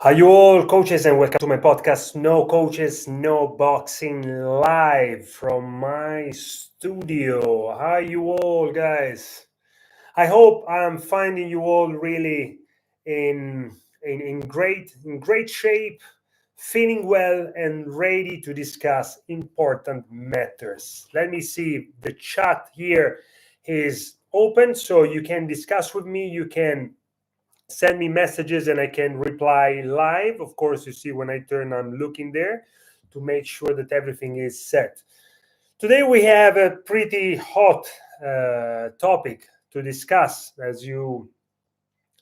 Hi, you all, coaches, and welcome to my podcast, No Coaches, No Boxing, live from my studio. Hi, you all, guys. I hope I'm finding you all really in great shape, feeling well, and ready to discuss important matters. Let me see. The chat here is open, so you can discuss with me. You can send me messages and I can reply live. Of course, you see when I turn, I'm looking there to make sure that everything is set. Today we have a pretty hot topic to discuss, as you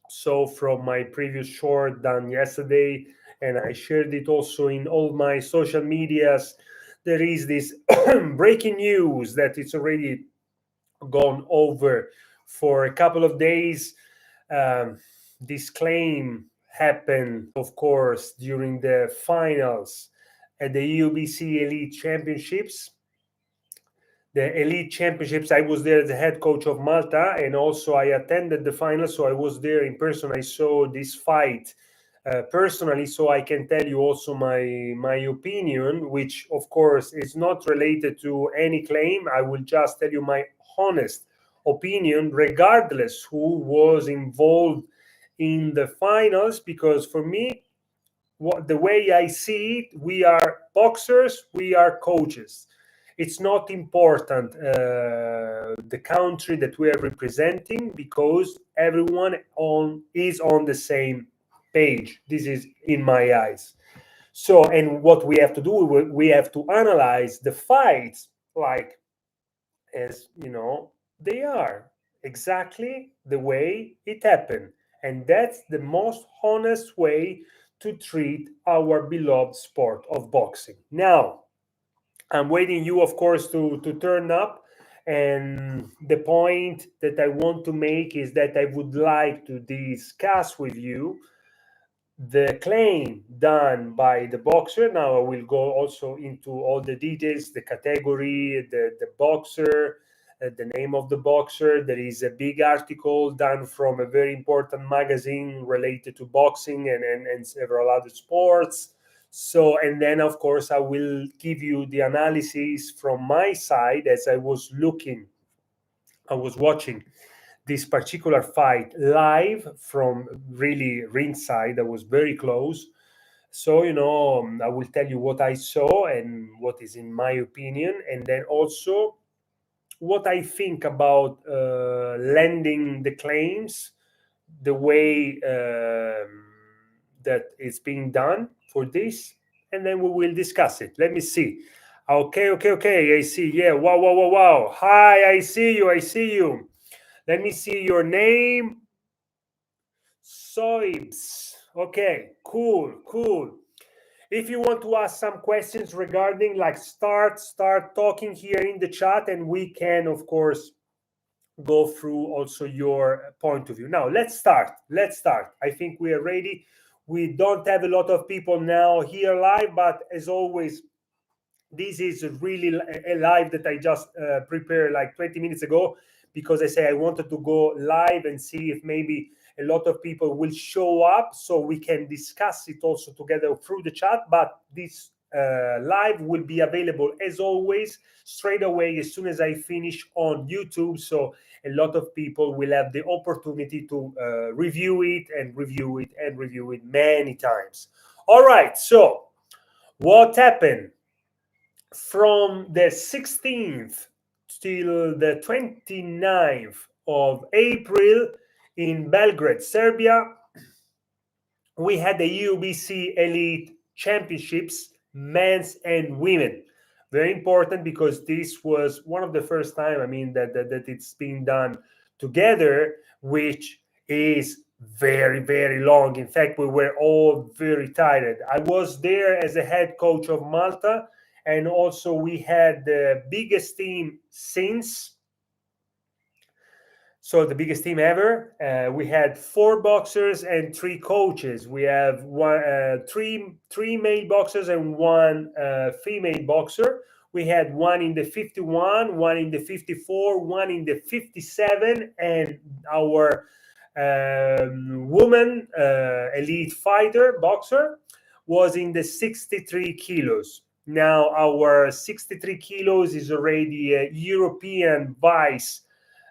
saw from my previous short done yesterday, and I shared it also in all my social medias. There is this breaking news that it's already gone over for a couple of days. This claim happened, of course, during the finals at the EUBC Elite Championships. The Elite Championships, I was there as the head coach of Malta, and also I attended the finals, so I was there in person. I saw this fight personally, so I can tell you also my opinion, which of course is not related to any claim. I will just tell you my honest opinion, regardless who was involved in the finals, because for me, the way I see it, we are boxers, we are coaches. It's not important the country that we are representing, because everyone is on the same page. This is in my eyes. So, and what we have to do, we have to analyze the fights like, as you know, they are exactly the way it happened. And that's the most honest way to treat our beloved sport of boxing. Now, I'm waiting you, of course, to turn up. And the point that I want to make is that I would like to discuss with you the claim done by the boxer. Now I will go also into all the details, the category, the boxer, the name of the boxer. There is a big article done from a very important magazine related to boxing and several other sports. So, and then of course I will give you the analysis from my side as I was watching this particular fight live from really ringside. I was very close. So, I will tell you what I saw and what is in my opinion, and then also what I think about lending the claims the way that it's being done for this, and then we will discuss it. Let me see. Okay. I see. Yeah. Wow. Hi, I see you. Let me see your name. Soibs. Okay, cool. If you want to ask some questions regarding, like, start talking here in the chat, and we can, of course, go through also your point of view. Now, let's start. I think we are ready. We don't have a lot of people now here live, but as always, this is really a live that I just prepared like 20 minutes ago, because I say I wanted to go live and see if maybe a lot of people will show up so we can discuss it also together through the chat. But this live will be available as always straight away as soon as I finish on YouTube. So a lot of people will have the opportunity to review it many times. All right, so what happened from the 16th till the 29th of April in Belgrade, Serbia? We had the EUBC Elite Championships, men's and women. Very important, because this was one of the first time, that it's being done together, which is very long. In fact, we were all very tired. I was there as a head coach of Malta, and also we had the biggest team since. So the biggest team ever. We had 4 boxers and 3 coaches. We have three male boxers and 1 female boxer. We had 1 in the 51, 1 in the 54, 1 in the 57, and our woman elite fighter, boxer, was in the 63 kilos. Now our 63 kilos is already a European vice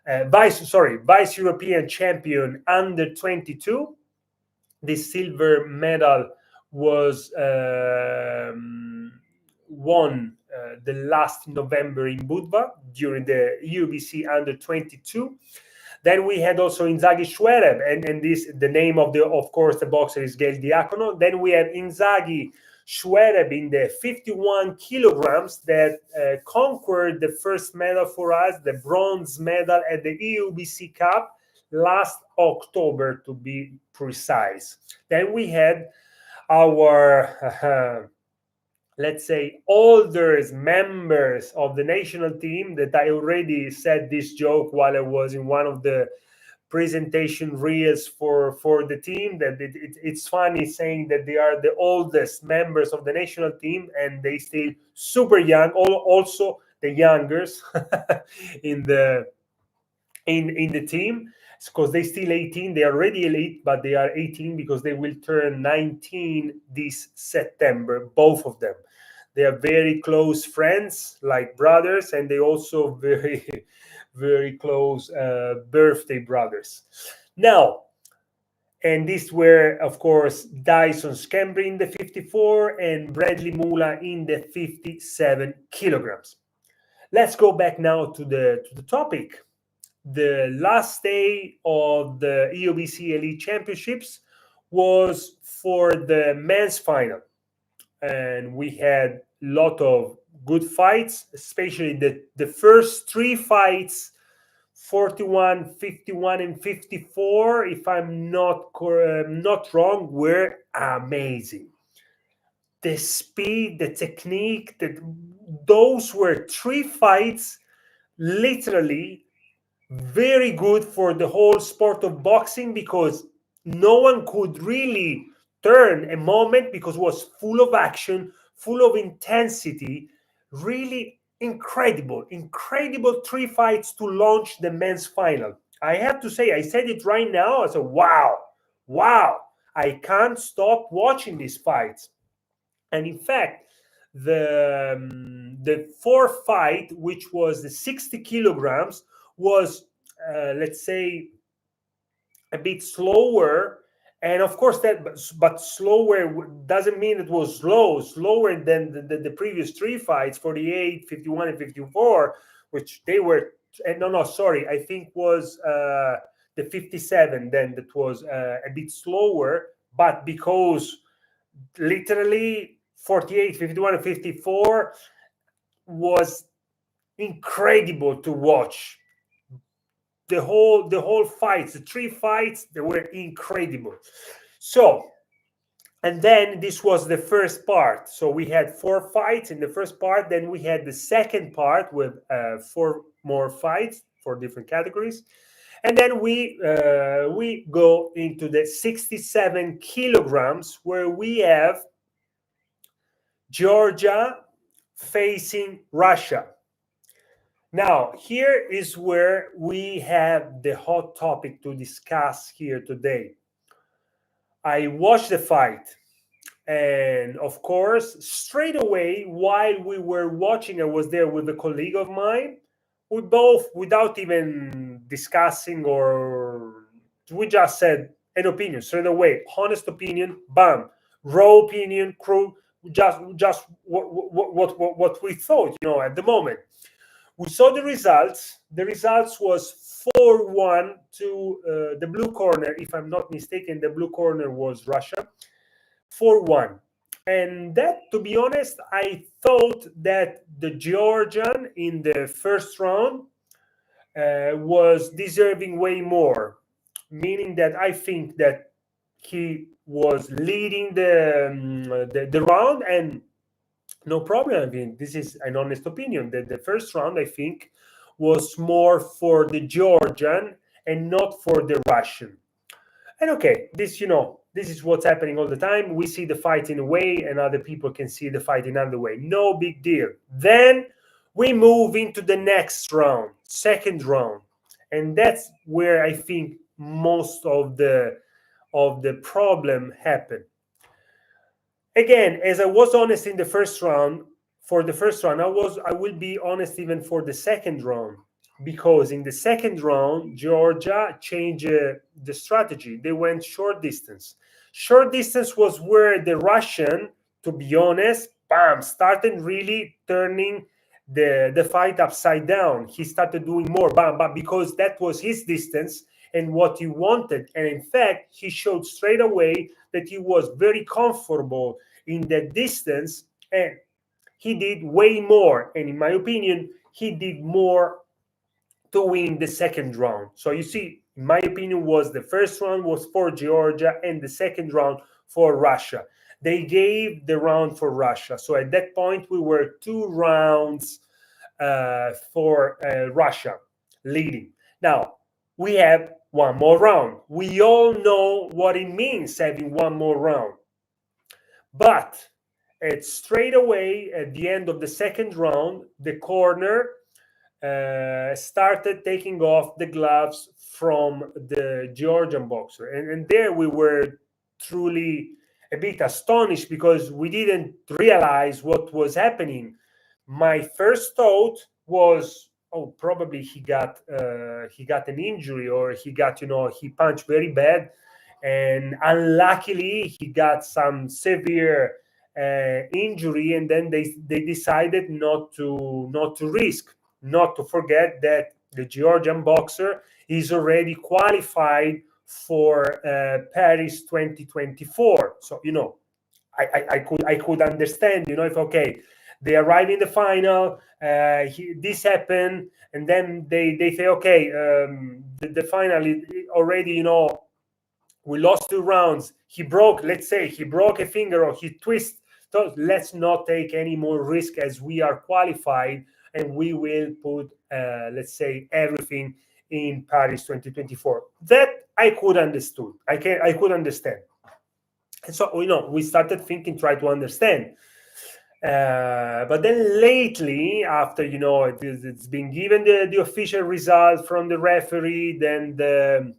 European champion under 22. The silver medal was won the last November in Budva during the EUBC under 22. Then we had also Inzaghi Shwerev, and this, the name of course, the boxer is Gail Diacono. Then we have Inzaghi Shwerev in the 51 kilograms that conquered the first medal for us, the bronze medal at the EUBC Cup last October, to be precise. Then we had our let's say older members of the national team, that I already said this joke while I was in one of the presentation reels for the team, that it's funny saying that they are the oldest members of the national team and they still super young, also the youngest in the team, because they still 18. They are already elite, but they are 18 because they will turn 19 this September, both of them. They are very close friends, like brothers, and they also very, very close birthday brothers. Now, and these were, of course, Dyson Scambry in the 54 and Bradley Mula in the 57 kilograms. Let's go back now to the topic. The last day of the EUBC Elite Championships was for the men's final. And we had a lot of good fights, especially the first three fights, 41, 51, and 54, if I'm not wrong, were amazing. The speed, the technique, those were three fights literally very good for the whole sport of boxing, because no one could really turn a moment, because it was full of action, full of intensity, really incredible three fights to launch the men's final. I have to say, I said it right now, I said, wow, I can't stop watching these fights. And in fact, the fourth fight, which was the 60 kilograms, was let's say a bit slower. And of course but slower doesn't mean it was slower than the previous three fights, 48, 51, and 54, which they were I think was the 57, then that was a bit slower, but because literally 48, 51, and 54 was incredible to watch. The whole fights, the three fights, they were incredible. So, and then this was the first part. So we had four fights in the first part. Then we had the second part with four more fights for different categories. And then we go into the 67 kilograms, where we have Georgia facing Russia. Now, here is where we have the hot topic to discuss here today. I watched the fight, and of course, straight away, while we were watching, I was there with a colleague of mine. We both, without even discussing, or we just said an opinion straight away, honest opinion, bam, raw opinion, crew, just what we thought, at the moment. We saw the results. The results was 4-1 to the blue corner. If I'm not mistaken, the blue corner was Russia. 4-1. And that, to be honest, I thought that the Georgian in the first round was deserving way more. Meaning that I think that he was leading the round, and no problem. I mean, this is an honest opinion. The first round, I think, was more for the Georgian and not for the Russian. And okay, this is what's happening all the time. We see the fight in a way, and other people can see the fight in another way. No big deal. Then we move into the next round, second round. And that's where I think most of the problem happened. Again, as I was honest in the first round, for the first round, I will be honest even for the second round, because in the second round, Georgia changed the strategy. They went short distance. Short distance was where the Russian, to be honest, started really turning the fight upside down. He started doing more, but because that was his distance and what he wanted. And in fact, he showed straight away that he was very comfortable in that distance, and he did way more. And in my opinion, he did more to win the second round. So you see, in my opinion, was the first round was for Georgia and the second round for Russia. They gave the round for Russia. So at that point, we were 2 rounds for Russia leading. Now, we have one more round. We all know what it means having one more round. But straight away at the end of the second round, the corner started taking off the gloves from the Georgian boxer. And there we were truly a bit astonished because we didn't realize what was happening. My first thought was, oh, probably he got an injury, or he got, he punched very bad, and unluckily he got some severe injury, and then they decided not to risk. Not to forget that the Georgian boxer is already qualified for Paris 2024. So I could understand, if okay, they arrive in the final, this happened, and then they say, okay, the final already, we lost 2 rounds. Let's say he broke a finger or he twisted. So let's not take any more risk as we are qualified, and we will put, let's say, everything in Paris 2024. That I could understood. I could understand. And so, we started thinking, try to understand. But then lately, after, it's been given the official result from the referee, then the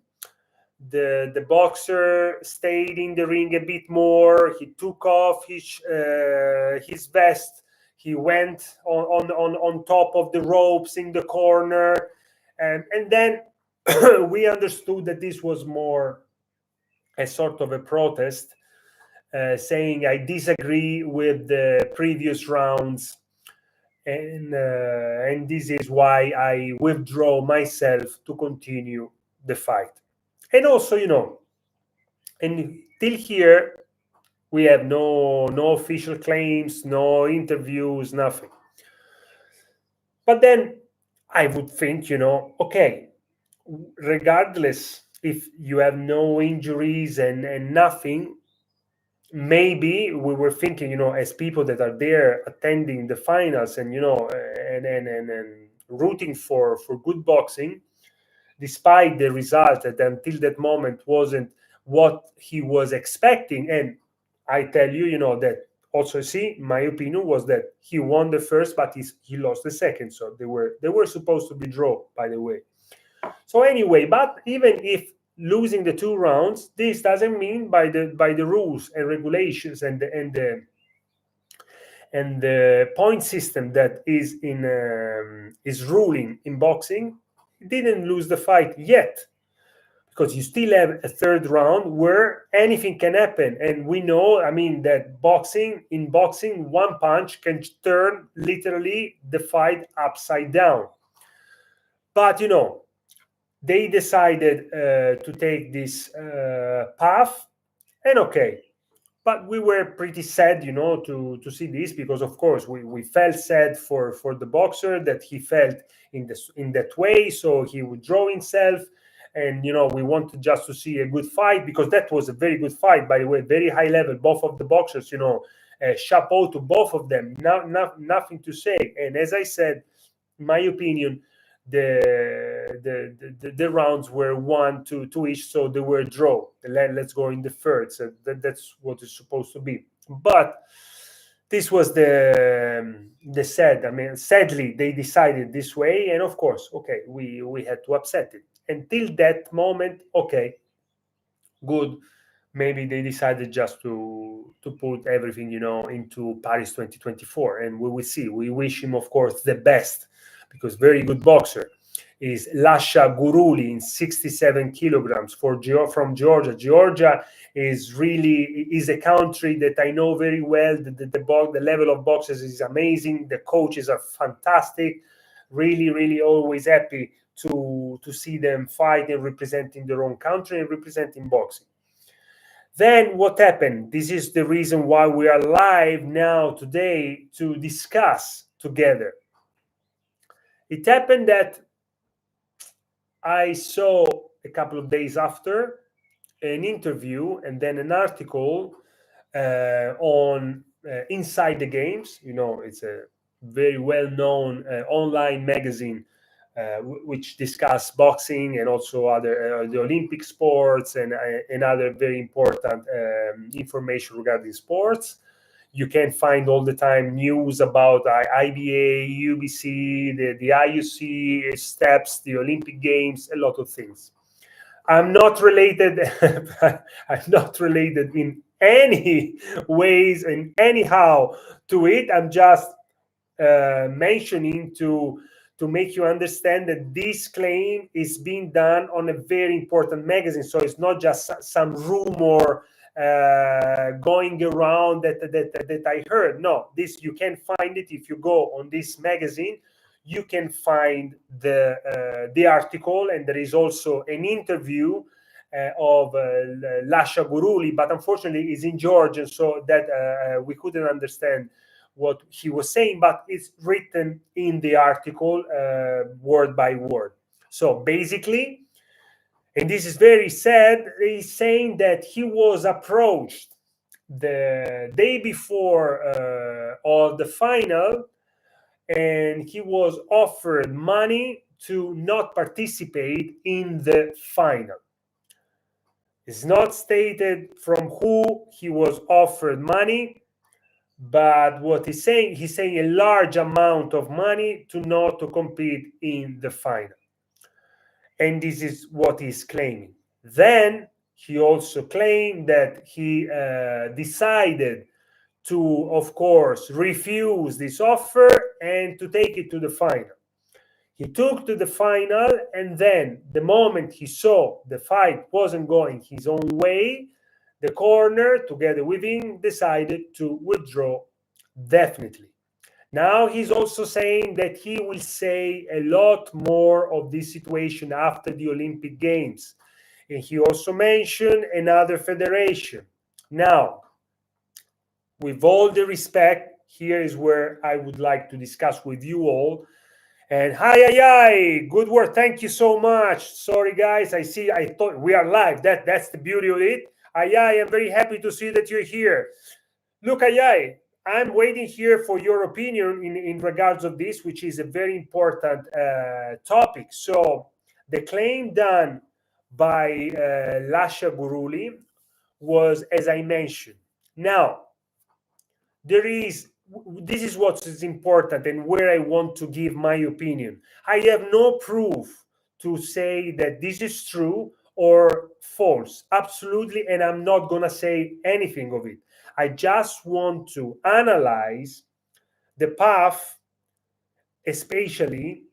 boxer stayed in the ring a bit more. He took off his vest. He went on top of the ropes in the corner, and then we understood that this was more a sort of a protest, saying I disagree with the previous rounds, and this is why I withdraw myself to continue the fight. And also, until here, we have no official claims, no interviews, nothing. But then I would think, okay, regardless if you have no injuries and nothing, maybe we were thinking, as people that are there attending the finals and, and rooting for good boxing, despite the result that until that moment wasn't what he was expecting. And I tell you, that also, my opinion was that he won the first, but he lost the second. So they were supposed to be draw, by the way. So anyway, but even if losing the 2 rounds, this doesn't mean by the rules and regulations and the point system that is ruling in boxing, didn't lose the fight yet, because you still have a 3rd round where anything can happen. And we know, that in boxing, one punch can turn literally the fight upside down. But, they decided to take this path, and okay. But we were pretty sad, to see this, because of course we felt sad for the boxer that he felt in that way, so he would draw himself. And we wanted just to see a good fight, because that was a very good fight, by the way, very high level, both of the boxers. Chapeau to both of them. Nothing to say. And as I said, in my opinion, the rounds were 1-2 each, so they were draw. Let's go in the 3rd. So that's what it's supposed to be. But this was the sad. Sadly, they decided this way, and of course, okay, we had to accept it. Until that moment, okay, good. Maybe they decided just to put everything, into Paris 2024, and we will see. We wish him, of course, the best, because very good boxer. Is Lasha Guruli in 67 kilograms from Georgia. Georgia is a country that I know very well. The level of boxers is amazing. The coaches are fantastic. Really, really always happy to see them fight and representing their own country and representing boxing. Then what happened? This is the reason why we are live now today to discuss together. It happened that I saw a couple of days after an interview and then an article on Inside the Games. It's a very well-known online magazine which discuss boxing and also other the Olympic sports and other very important information regarding sports. You can find all the time news about IBA, EUBC, the IUC steps, the Olympic Games, a lot of things. I'm not related. I'm not related in any ways and anyhow to it. I'm just mentioning to make you understand that this claim is being done on a very important magazine. So it's not just some rumor going around that I heard. No, this you can find it if you go on this magazine. You can find the article, and there is also an interview of Lasha Guruli, but unfortunately it's in Georgian, so that we couldn't understand what he was saying, but it's written in the article word by word. So basically, and this is very sad, he's saying that he was approached the day before of the final, and he was offered money to not participate in the final. It's not stated from who he was offered money, but what he's saying a large amount of money to not to compete in the final. And this is what he's claiming. Then he also claimed that he decided to, of course, refuse this offer and to take it to the final. He took to the final, and then the moment he saw the fight wasn't going his own way, the corner, together with him, decided to withdraw definitely. Now he's also saying that he will say a lot more of this situation after the Olympic Games. And he also mentioned another federation. Now, with all the respect, here is where I would like to discuss with you all. And hi, good work. Thank you so much. Sorry, guys. I thought we are live. That's the beauty of it. I'm very happy to see that you're here. Look, I'm waiting here for your opinion in regards of this, which is a very important topic. So the claim done by Lasha Guruli was, as I mentioned. Now, this is what is important and where I want to give my opinion. I have no proof to say that this is true or false, absolutely, and I'm not gonna say anything of it. I just want to analyze the path, especially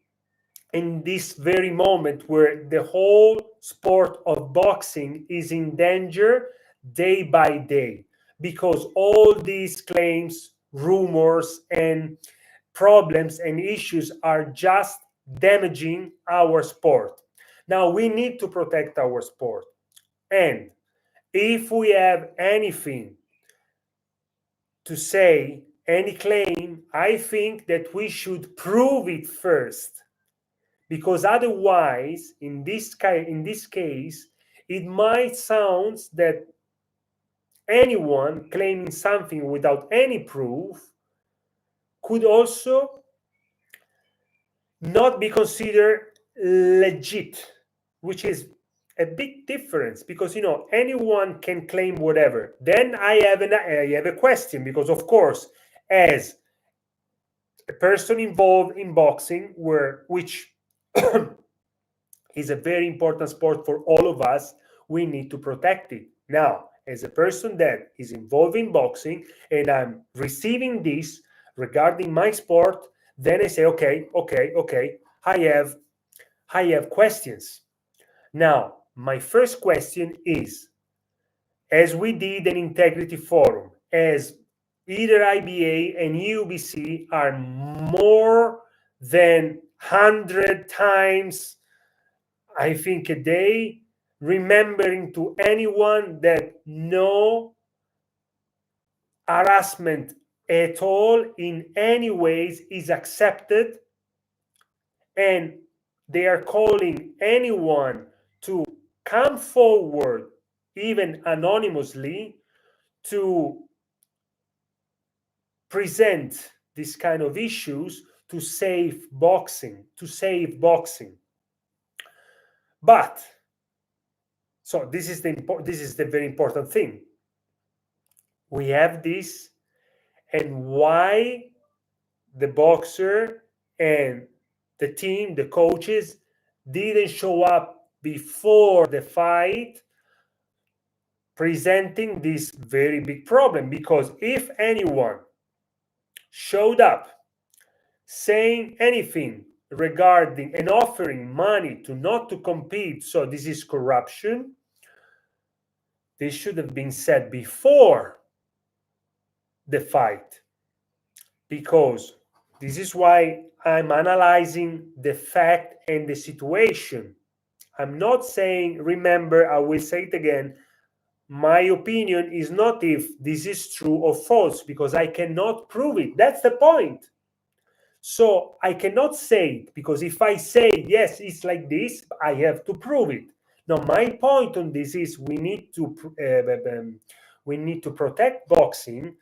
in this very moment where the whole sport of boxing is in danger day by day, because all these claims, rumors, and problems and issues are just damaging our sport. Now we need to protect our sport, and if we have anything to say, any claim, I think that we should prove it first, because otherwise, in this case, it might sound that anyone claiming something without any proof could also not be considered legit, which is a big difference, because anyone can claim whatever. Then I have a question, because of course, as a person involved in boxing, which It's a very important sport for all of us. We need to protect it. Now, as a person that is involved in boxing and I'm receiving this regarding my sport, then I say, okay, I have questions. Now, my first question is, as we did an integrity forum, as either IBA and EUBC are more than 100 times, I think, a day, remembering to anyone that no harassment at all in any ways is accepted, and they are calling anyone to come forward, even anonymously, to present this kind of issues to save boxing, But so this is the very important thing. We have this, and why the boxer and the team, the coaches, didn't show up before the fight, presenting this very big problem. Because if anyone showed up saying anything regarding and offering money to not to compete, so this is corruption, this should have been said before the fight. Because this is why I'm analyzing the fact and the situation. I'm not saying, remember, I will say it again, my opinion is not if this is true or false, because I cannot prove it. That's the point. So I cannot say it, because if I say, yes, it's like this, I have to prove it. Now, my point on this is we need to protect boxing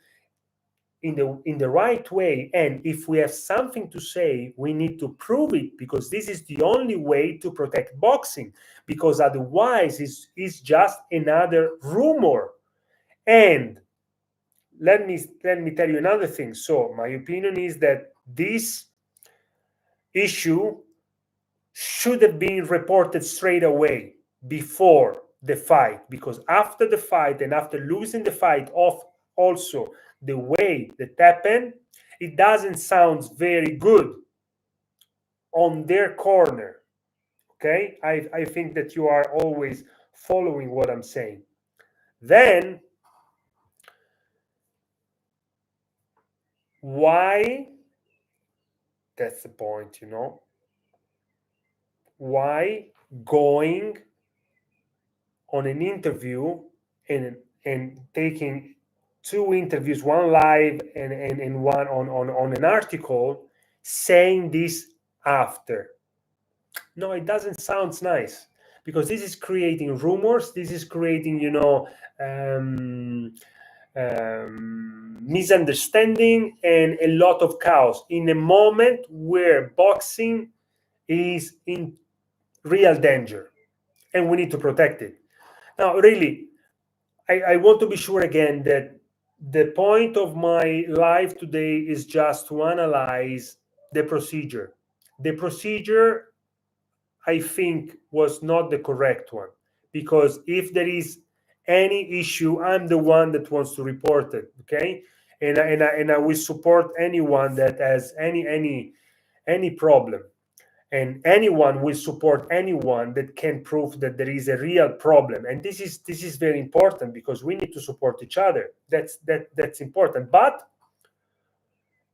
in the right way, and if we have something to say, we need to prove it, because this is the only way to protect boxing, because otherwise it's just another rumor. And let me tell you another thing. So my opinion is that this issue should have been reported straight away before the fight, because after the fight and after losing the fight off, also the way that happened, it doesn't sound very good on their corner. Okay, I think that you are always following what I'm saying. Then why, that's the point, why going on an interview and taking two interviews, one live and one on an article, saying this after? No, it doesn't sound nice, because this is creating rumors. This is creating, misunderstanding and a lot of chaos in a moment where boxing is in real danger, and we need to protect it. Now, really, I want to be sure again that the point of my live today is just to analyze the procedure. The procedure, I think, was not the correct one, because if there is any issue, I'm the one that wants to report it. Okay, and I will support anyone that has any problem, and anyone will support anyone that can prove that there is a real problem. And this is very important, because we need to support each other. That's important. But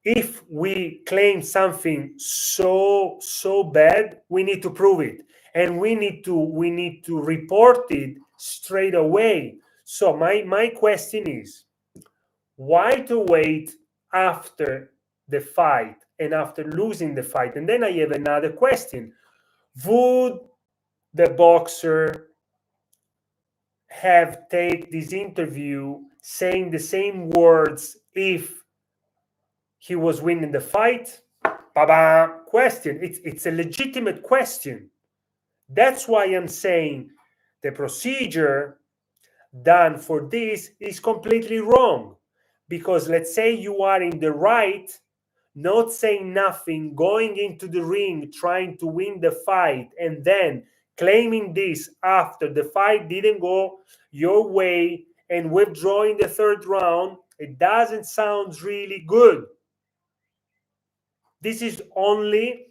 if we claim something so bad, we need to prove it, and we need to report it straight away. So my question is, why to wait after the fight and after losing the fight? And then I have another question. Would the boxer have take this interview saying the same words if he was winning the fight? Question. It's a legitimate question. That's why I'm saying the procedure done for this is completely wrong. Because let's say you are in the right, not saying nothing, going into the ring, trying to win the fight, and then claiming this after the fight didn't go your way and withdrawing the third round, it doesn't sound really good. This is only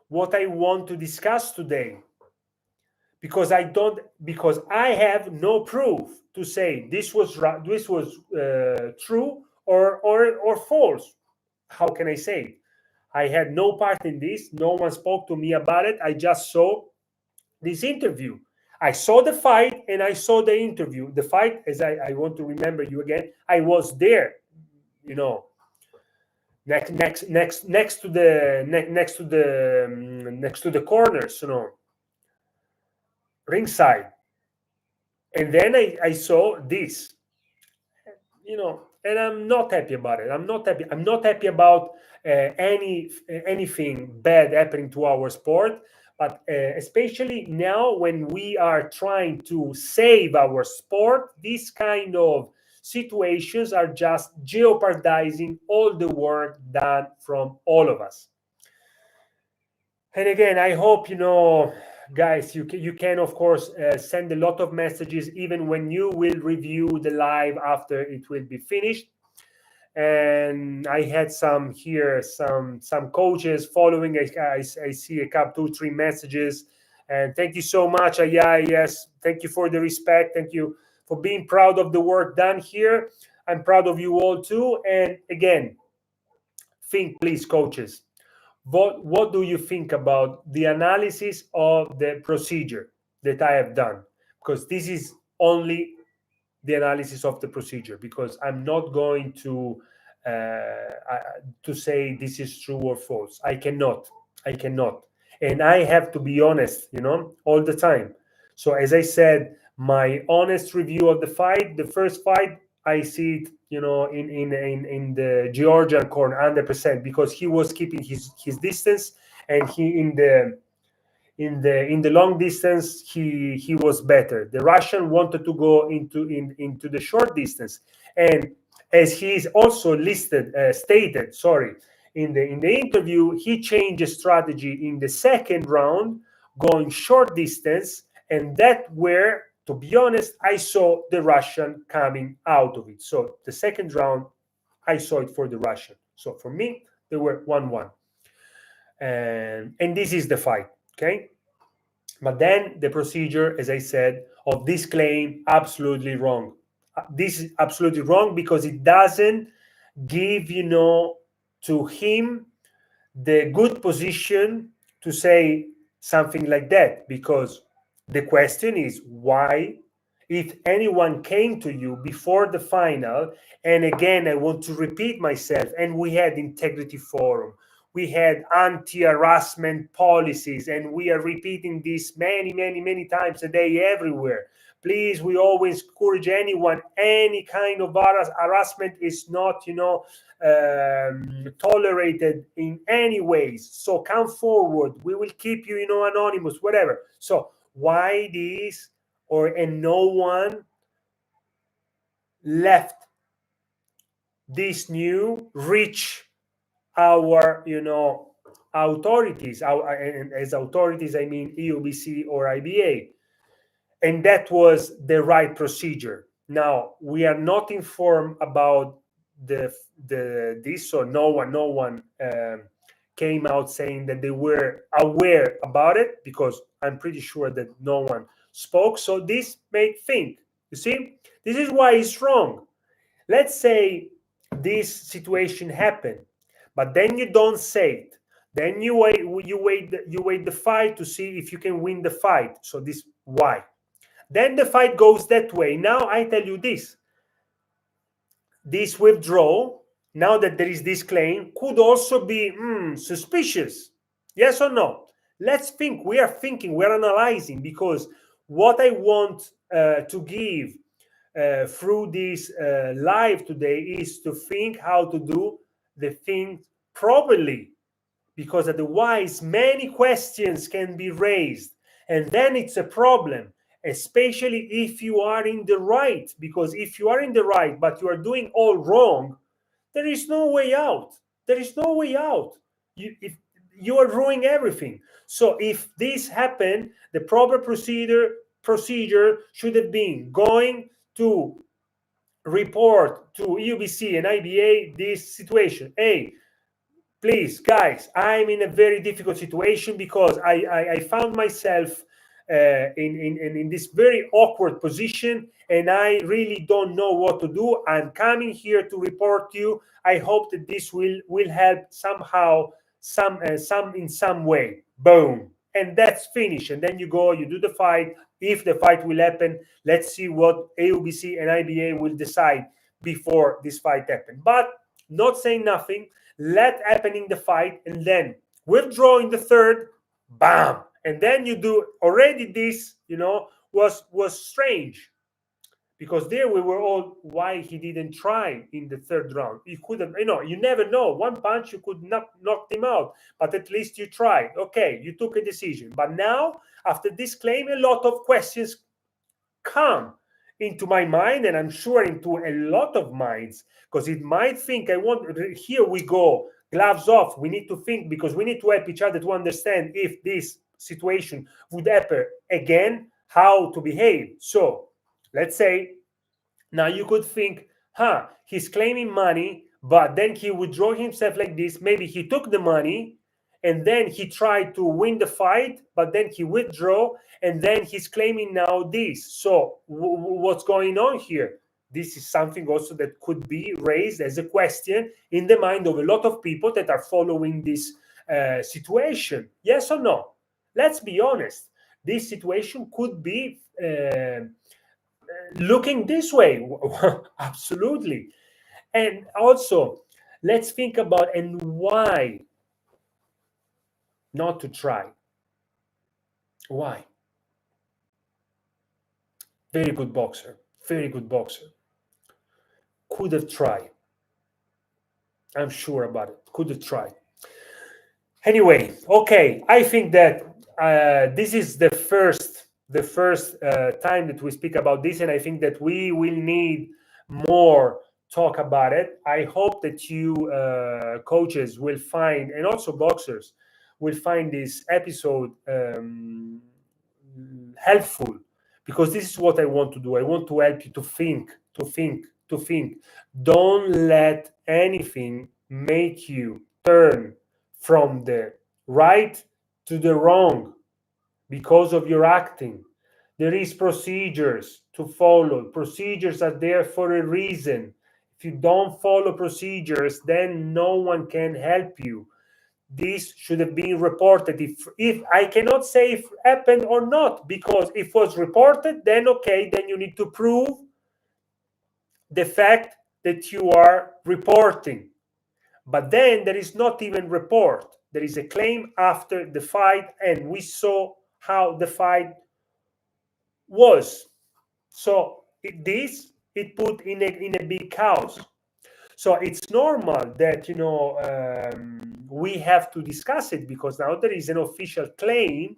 what I want to discuss today, because I have no proof to say this was true or false. How can I say it? I had no part in this. No one spoke to me about it. I just saw this interview. I saw the fight and I saw the interview. The fight, as I want to remember you again, I was there, you know, next to the corners, you know, ringside. And then I saw this, you know, and I'm not happy about it. I'm not happy about anything bad happening to our sport, but especially now when we are trying to save our sport, these kind of situations are just jeopardizing all the work done from all of us. And again, I hope, you know, guys, you can of course send a lot of messages even when you will review the live after it will be finished. And I had some coaches following. I see a couple, 2-3 messages, and thank you so much. Yeah, yes, thank you for the respect. Thank you for being proud of the work done here. I'm proud of you all too. And again, think, please, coaches, what do you think about the analysis of the procedure that I have done? Because this is only the analysis of the procedure, because I'm not going to say this is true or false. I cannot, and I have to be honest, you know, all the time. So as I said, my honest review of the fight, the first fight, I see it, you know, in the Georgian corner 100%, because he was keeping his distance, and he in the long distance he was better. The Russian wanted to go into the short distance, and as he is also stated, sorry, in the interview, he changed the strategy in the second round, going short distance, and that where, to be honest, I saw the Russian coming out of it. So the second round, I saw it for the Russian. So for me, they were 1-1, and this is the fight, okay? But then the procedure, as I said, of this claim, absolutely wrong. This is absolutely wrong, because it doesn't give, you know, to him the good position to say something like that. Because the question is, why, if anyone came to you before the final, and again, I want to repeat myself, and we had integrity forum, we had anti-harassment policies, and we are repeating this many times a day everywhere. Please, we always encourage anyone, any kind of harassment is not, you know, tolerated in any ways. So come forward. We will keep you, you know, anonymous, whatever. So why this, and no one left this new reach our, you know, authorities, and as authorities I mean EUBC or IBA, and that was the right procedure. Now we are not informed about this, so no one came out saying that they were aware about it, because I'm pretty sure that no one spoke. So this made think, you see, this is why it's wrong. Let's say this situation happened, but then you don't say it. Then you wait the fight to see if you can win the fight. So this why. Then the fight goes that way. Now I tell you this withdrawal, now that there is this claim, could also be suspicious. Yes or no? Let's think. We are thinking, we're analyzing, because what I want to give through this live today is to think how to do the thing properly, because otherwise many questions can be raised, and then it's a problem, especially if you are in the right. Because if you are in the right but you are doing all wrong, there is no way out. There is no way out. you are ruining everything. So if this happened, the proper procedure should have been going to report to EUBC and IBA this situation. Hey, please, guys, I'm in a very difficult situation because I found myself in this very awkward position, and I really don't know what to do. I'm coming here to report to you. I hope that this will help somehow, some in some way. Boom, and that's finished. And then you go, you do the fight. If the fight will happen, let's see what EUBC and IBA will decide before this fight happens. But not saying nothing, let happening the fight, and then withdraw in the third, bam, and then you do already this, was strange, because there we were all, why he didn't try in the third round. He could have, you never know, one punch you could knock him out, but at least you tried. Okay, you took a decision. But now, after this claim, a lot of questions come into my mind, and I'm sure into a lot of minds, because it might think, here we go, gloves off, we need to think, because we need to help each other to understand if this situation would happen again, how to behave. So let's say now you could think, he's claiming money, but then he withdrew himself like this. Maybe he took the money and then he tried to win the fight, but then he withdrew, and then he's claiming now this. So what's going on here? This is something also that could be raised as a question in the mind of a lot of people that are following this situation. Yes or no? Let's be honest. This situation could be looking this way. Absolutely. And also, let's think about, and why not to try? Why? Very good boxer. Could have tried. I'm sure about it. Could have tried. Anyway, okay. I think that this is the first time that we speak about this, and I think that we will need more talk about it. I hope that you coaches will find, and also boxers will find this episode helpful, because this is what I want to do. I want to help you to think. Don't let anything make you turn from the right to the wrong because of your acting. There is procedures to follow. Procedures are there for a reason. If you don't follow procedures, then no one can help you. This should have been reported. If I cannot say if it happened or not, because if it was reported, then okay, then you need to prove the fact that you are reporting. But then there is not even report. There is a claim after the fight, and we saw how the fight was. So it put in a big house. So it's normal that we have to discuss it, because now there is an official claim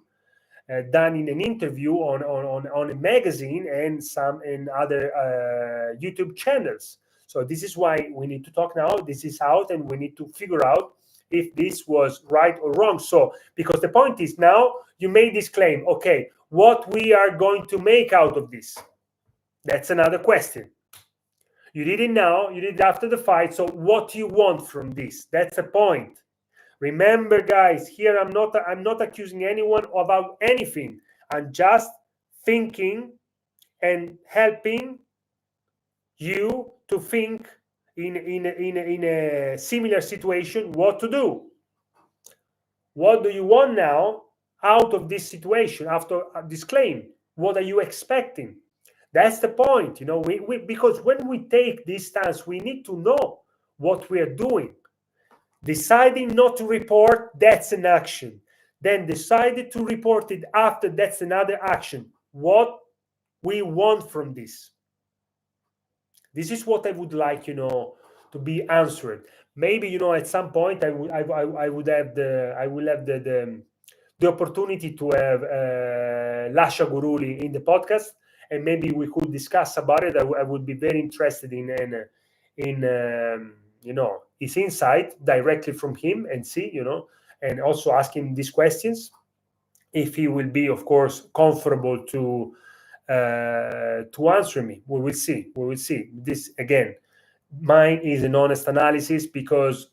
done in an interview on a magazine and some in other YouTube channels. So this is why we need to talk now. This is out, and we need to figure out if this was right or wrong. So, because the point is, now you made this claim. Okay, what we are going to make out of this? That's another question. You did it now, you did it after the fight. So what do you want from this? That's the point. Remember, guys, here I'm not accusing anyone about anything. I'm just thinking and helping you to think in a similar situation what to do. What do you want now out of this situation after this claim? What are you expecting? That's the point, because when we take this stance, we need to know what we are doing. Deciding not to report, that's an action. Then decided to report it after, that's another action. What we want from this? This is what I would like, to be answered. Maybe, at some point I will have the opportunity to have Lascia Guruli in the podcast, and maybe we could discuss about it. I would be very interested in his insight directly from him, and see, and also ask him these questions. If he will be, of course, comfortable to answer me, we will see. We will see. This again, mine is an honest analysis, because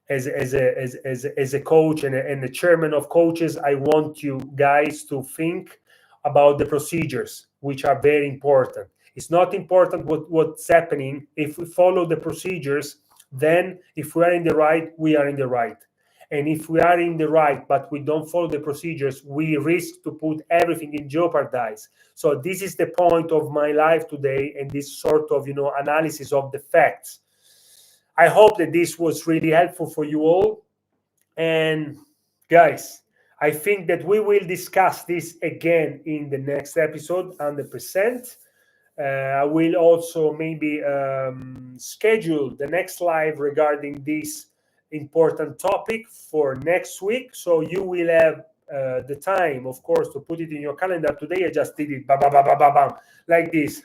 as a coach and a chairman of coaches, I want you guys to think about the procedures, which are very important. It's not important what's happening. If we follow the procedures, then if we are in the right, we are in the right. And if we are in the right, but we don't follow the procedures, we risk to put everything in jeopardy. So this is the point of my life today, and this sort of, analysis of the facts. I hope that this was really helpful for you all. And guys, I think that we will discuss this again in the next episode, 100%. I will also maybe schedule the next live regarding this important topic for next week. So you will have the time, of course, to put it in your calendar. Today I just did it like this.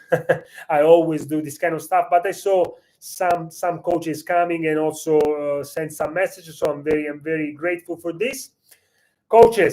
I always do this kind of stuff, but I saw some coaches coming and also send some messages. So I'm very grateful for this. Coaches,